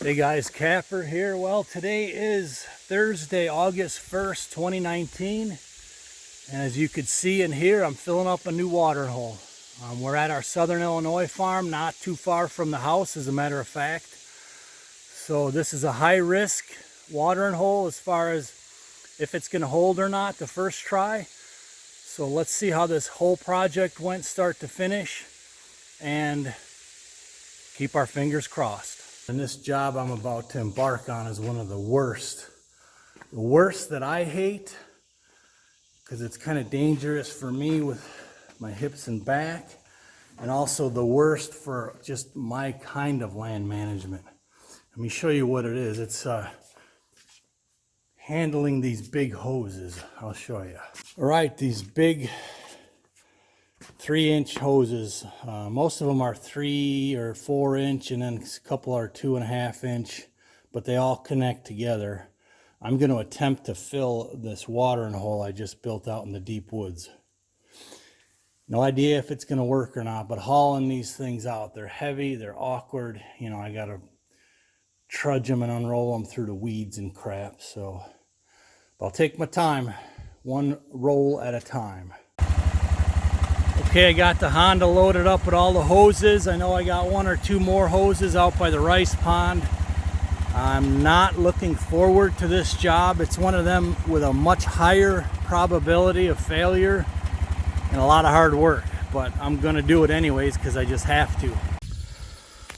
Hey guys, Kapper here. Well, today is Thursday, August 1st, 2019. And as you could see and hear, I'm filling up a new watering hole. We're at our Southern Illinois farm, not too far from the house, as a matter of fact. So this is a high-risk watering hole as far as if it's going to hold or not the first try. So let's see how this whole project went start to finish and keep our fingers crossed. And this job I'm about to embark on is one of the worst. The worst that I hate, because it's kind of dangerous for me with my hips and back, and also the worst for just my kind of land management. Let me show you what it is. It's handling these big hoses. I'll show you. All right, these big 3-inch hoses. Most of them are 3 or 4 inch, and then a couple are 2.5 inch, but they all connect together. I'm going to attempt to fill this watering hole I just built out in the deep woods. No idea if it's going to work or not, but hauling these things out, they're heavy, they're awkward. You know, I got to trudge them and unroll them through the weeds and crap. So I'll take my time, one roll at a time. Okay, I got the Honda loaded up with all the hoses. I know I got 1 or 2 more hoses out by the rice pond. I'm not looking forward to this job. It's one of them with a much higher probability of failure and a lot of hard work, but I'm gonna do it anyways because I just have to.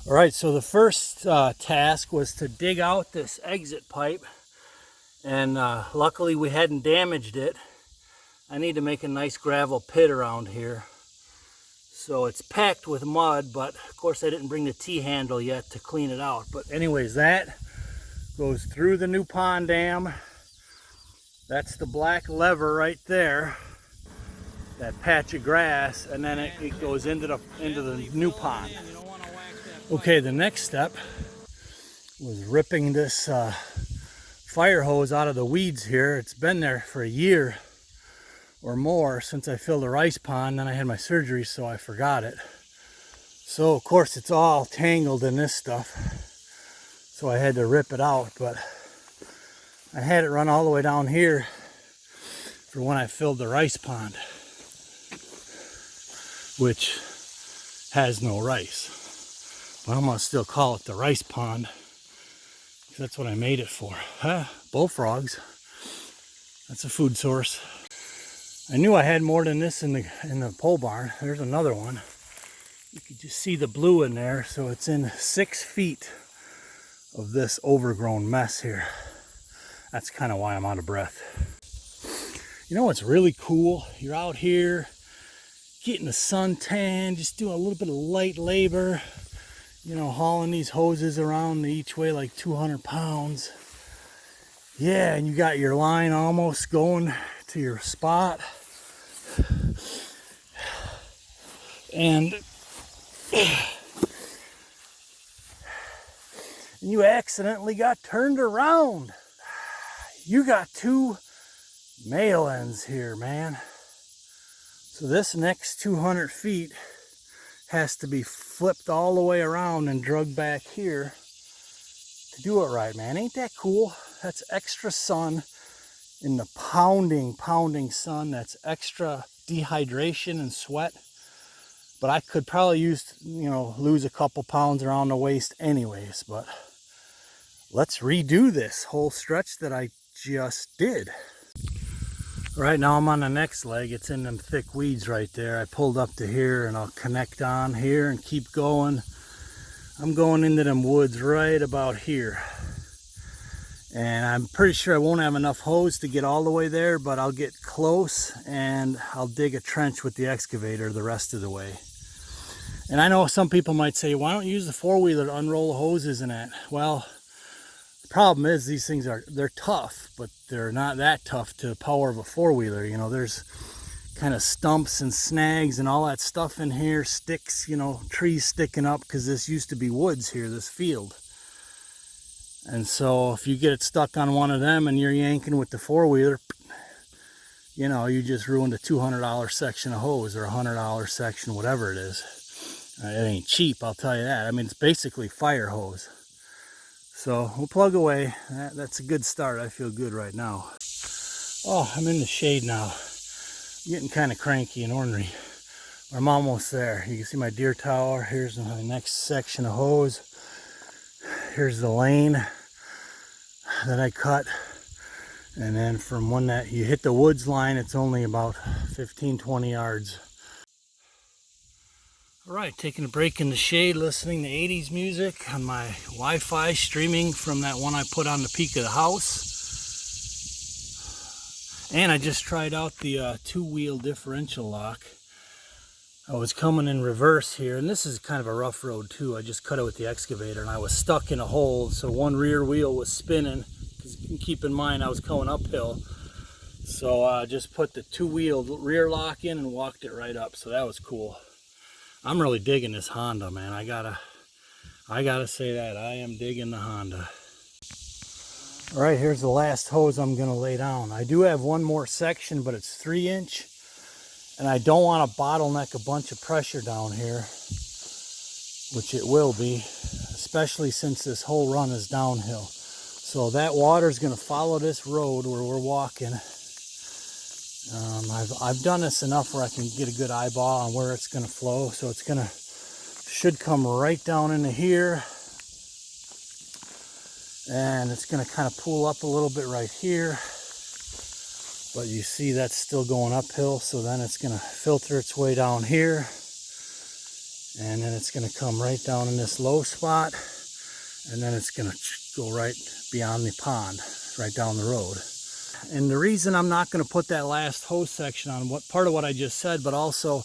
All right, so the first task was to dig out this exit pipe, and luckily we hadn't damaged it. I need to make a nice gravel pit around here. So it's packed with mud, but of course I didn't bring the T-handle yet to clean it out. But anyways, that goes through the new pond dam. That's the black lever right there, that patch of grass, and then it goes into the new pond. Okay, the next step was ripping this fire hose out of the weeds here. It's been there for a year or more since I filled the rice pond. Then I had my surgery, so I forgot it. So of course it's all tangled in this stuff, so I had to rip it out. But I had it run all the way down here for when I filled the rice pond, which has no rice, but I'm gonna still call it the rice pond because that's what I made it for. Bullfrogs, that's a food source. I knew I had more than this in the pole barn. There's another one. You can just see the blue in there. So it's in 6 feet of this overgrown mess here. That's kind of why I'm out of breath. You know what's really cool? You're out here getting the sun tan, just doing a little bit of light labor, you know, hauling these hoses around. They each weigh like 200 pounds. Yeah, and you got your line almost going to your spot. And you accidentally got turned around. You got 2 male ends here, man. So this next 200 feet has to be flipped all the way around and dragged back here to do it right, man. Ain't that cool? That's extra sun in the pounding sun. That's extra dehydration and sweat. But I could probably lose a couple pounds around the waist anyways. But let's redo this whole stretch that I just did. Right now I'm on the next leg. It's in them thick weeds right there. I pulled up to here and I'll connect on here and keep going. I'm going into them woods right about here. And I'm pretty sure I won't have enough hose to get all the way there, but I'll get close and I'll dig a trench with the excavator the rest of the way. And I know some people might say, why don't you use the 4-wheeler to unroll the hoses and that? Well, the problem is these things they're tough, but they're not that tough to the power of a 4-wheeler. You know, there's kind of stumps and snags and all that stuff in here, sticks, you know, trees sticking up, because this used to be woods here, this field. And so if you get it stuck on one of them and you're yanking with the 4-wheeler, you know, you just ruined a $200 section of hose, or a $100 section, whatever it is. It ain't cheap, I'll tell you that. I mean, it's basically fire hose. So we'll plug away. That's a good start. I feel good right now. Oh, I'm in the shade now. I'm getting kind of cranky and ornery. I'm almost there. You can see my deer tower. Here's my next section of hose. Here's the lane that I cut. And then from when that you hit the woods line, it's only about 15-20 yards. All right, taking a break in the shade, listening to 80s music on my Wi-Fi, streaming from that one I put on the peak of the house. And I just tried out the two-wheel differential lock. I was coming in reverse here, and this is kind of a rough road too. I just cut it with the excavator, and I was stuck in a hole, so one rear wheel was spinning. Keep in mind I was going uphill, so I just put the two-wheel rear lock in and walked it right up. So that was cool. I'm really digging this Honda, man. I gotta say that I am digging the Honda. All right, here's the last hose I'm gonna lay down. I do have one more section, but it's 3-inch, and I don't want to bottleneck a bunch of pressure down here, which it will be, especially since this whole run is downhill. So that water is going to follow this road where we're walking. I've done this enough where I can get a good eyeball on where it's going to flow. So it's should come right down into here. And it's going to kind of pool up a little bit right here. But you see that's still going uphill. So then it's going to filter its way down here. And then it's going to come right down in this low spot. And then it's going to go right beyond the pond, right down the road. And the reason I'm not going to put that last hose section on, part of what I just said, but also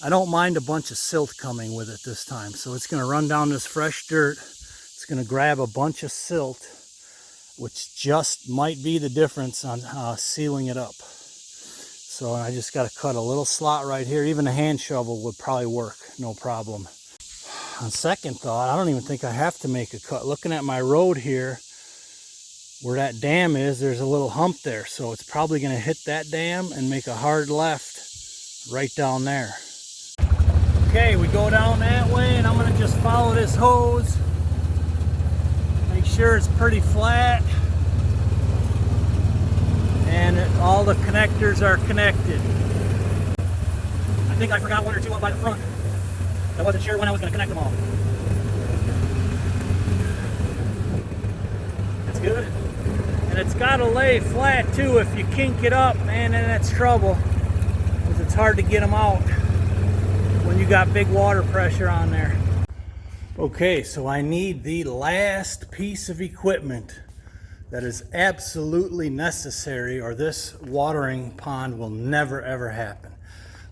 I don't mind a bunch of silt coming with it this time. So it's going to run down this fresh dirt. It's going to grab a bunch of silt, which just might be the difference on sealing it up. So I just got to cut a little slot right here. Even a hand shovel would probably work, no problem. On second thought, I don't even think I have to make a cut. Looking at my road here, where that dam is, there's a little hump there. So it's probably going to hit that dam and make a hard left right down there. Okay, we go down that way, and I'm going to just follow this hose. Make sure it's pretty flat. And all the connectors are connected. I think I forgot one or two up by the front. I wasn't sure when I was going to connect them all. That's good. And it's got to lay flat too. If you kink it up, man, then that's trouble. Because it's hard to get them out when you got big water pressure on there. Okay, so I need the last piece of equipment that is absolutely necessary, or this watering pond will never ever happen.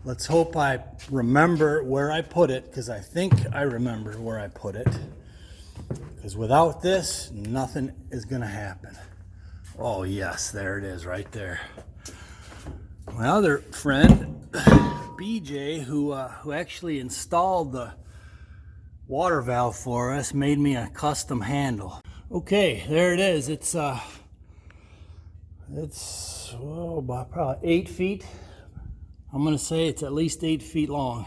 Let's hope I remember where I put it, because I think I remember where I put it. Because without this, nothing is going to happen. Oh yes, there it is right there. My other friend, BJ, who actually installed the water valve for us, made me a custom handle. Okay, there it is. It's probably 8 feet. I'm going to say it's at least 8 feet long.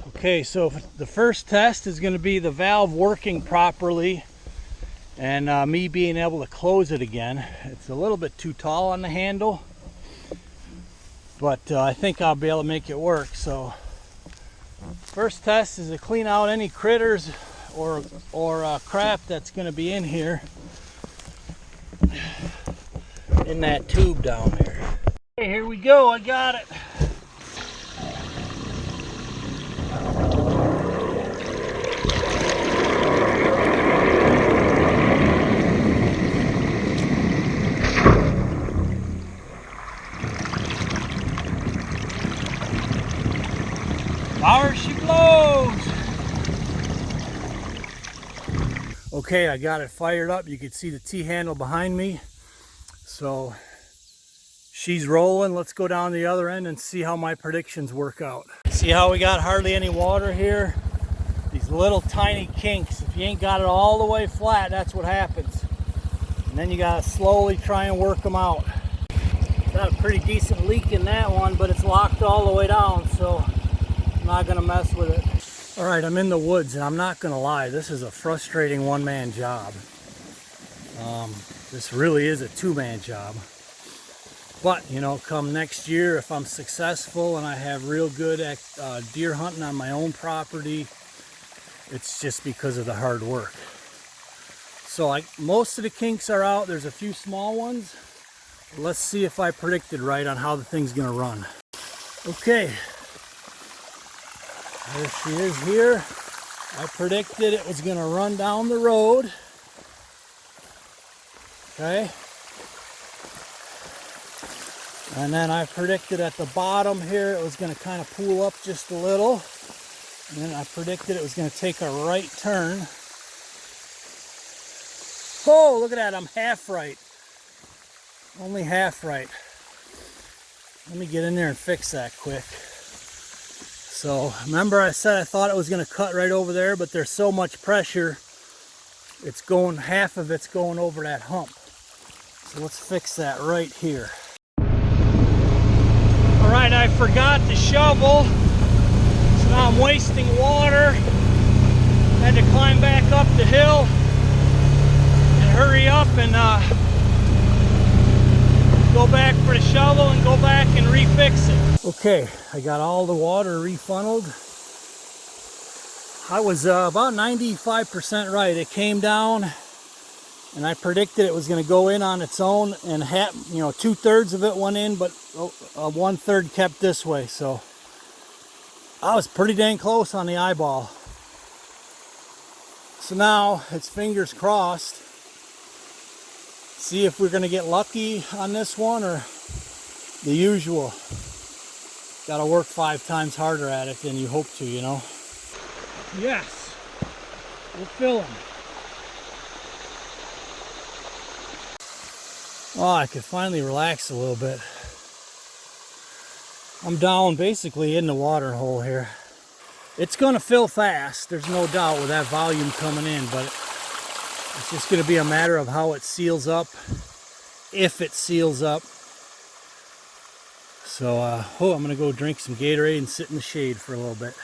Okay, so the first test is going to be the valve working properly and me being able to close it again. It's a little bit too tall on the handle, but I think I'll be able to make it work. So first test is to clean out any critters or crap that's going to be in here, in that tube down there. Okay, here we go. I got it. Power she blows. Okay, I got it fired up. You can see the T-handle behind me. So she's rolling. Let's go down the other end and see how my predictions work out. See how we got hardly any water here? These little tiny kinks. If you ain't got it all the way flat, that's what happens. And then you gotta slowly try and work them out. Got a pretty decent leak in that one, but it's locked all the way down, so I'm not gonna mess with it. All right, I'm in the woods, and I'm not gonna lie, this is a frustrating one-man job. This really is a two-man job. But, you know, come next year, if I'm successful and I have real good deer hunting on my own property, it's just because of the hard work. So most of the kinks are out. There's a few small ones. Let's see if I predicted right on how the thing's gonna run. Okay, there she is here. I predicted it was gonna run down the road. Okay. And then I predicted at the bottom here it was gonna kind of pool up just a little. And then I predicted it was gonna take a right turn. Oh, look at that, I'm half right. Only half right. Let me get in there and fix that quick. So remember I said I thought it was gonna cut right over there, but there's so much pressure, it's going, half of it's going over that hump. So let's fix that right here. All right, I forgot to shovel, so now I'm wasting water. Had to climb back up the hill and hurry up and go back for the shovel and go back and refix it. Okay, I got all the water refunneled. I was about 95% right. It came down and I predicted it was going to go in on its own, and 2/3 of it went in, but 1/3 kept this way. So I was pretty dang close on the eyeball. So now it's fingers crossed. See if we're going to get lucky on this one or the usual. Got to work 5 times harder at it than you hope to, you know. Yes, we're filling. Oh, I could finally relax a little bit. I'm down basically in the water hole here. It's going to fill fast, there's no doubt, with that volume coming in, but it's just going to be a matter of how it seals up, if it seals up. So, I'm going to go drink some Gatorade and sit in the shade for a little bit.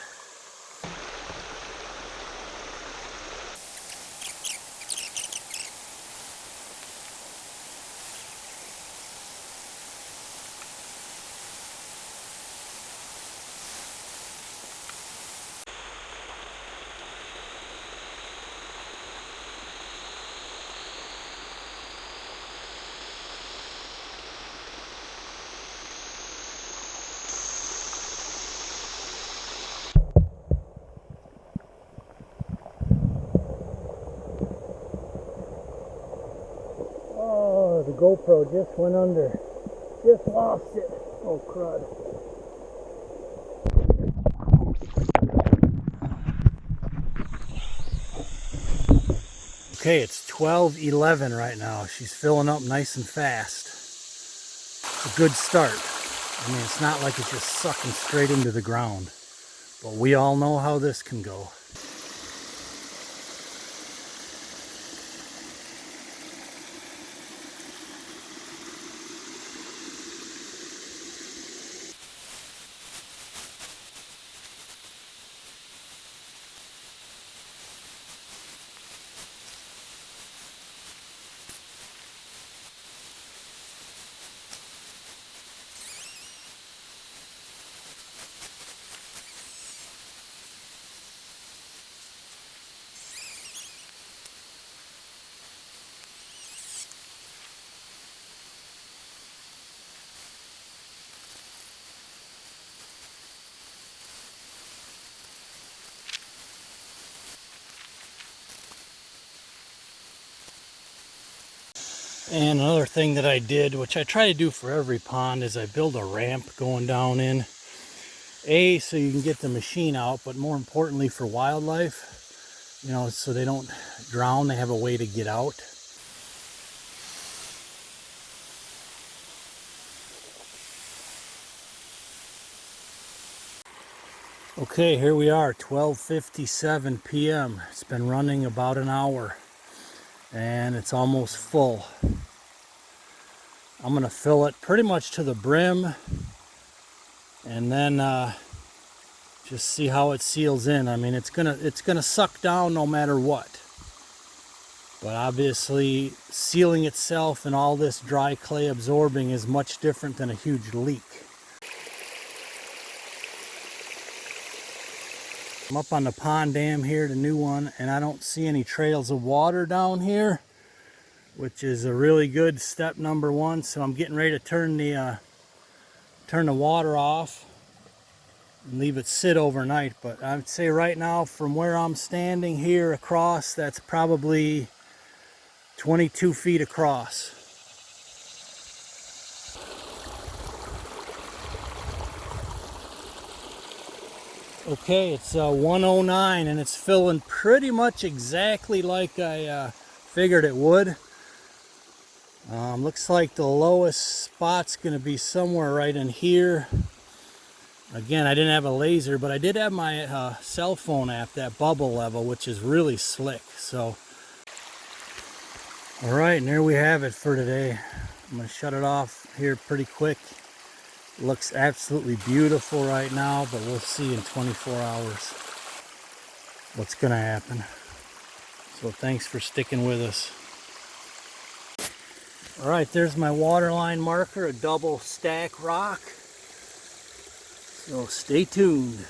Oh, the GoPro just went under. Just lost it. Oh, crud. Okay, it's 12:11 right now. She's filling up nice and fast. It's a good start. I mean, it's not like it's just sucking straight into the ground. But we all know how this can go. And another thing that I did, which I try to do for every pond, is I build a ramp going down in. So you can get the machine out, but more importantly for wildlife, you know, so they don't drown, they have a way to get out. Okay, here we are, 12:57 p.m. It's been running about an hour and it's almost full. I'm gonna fill it pretty much to the brim and then Just see how it seals in. I mean, it's gonna suck down no matter what. But obviously, sealing itself and all this dry clay absorbing is much different than a huge leak. I'm up on the pond dam here, the new one, and I don't see any trails of water down here, which is a really good step number one. So I'm getting ready to turn the water off and leave it sit overnight. But I'd say right now, from where I'm standing here across, that's probably 22 feet across. Okay, it's 109 and it's filling pretty much exactly like I figured it would. Looks like the lowest spot's going to be somewhere right in here. Again, I didn't have a laser, but I did have my cell phone app, that bubble level, which is really slick. So, all right, and there we have it for today. I'm going to shut it off here pretty quick. It looks absolutely beautiful right now, but we'll see in 24 hours what's going to happen. So thanks for sticking with us. All right, there's my waterline marker, a double stack rock. So stay tuned.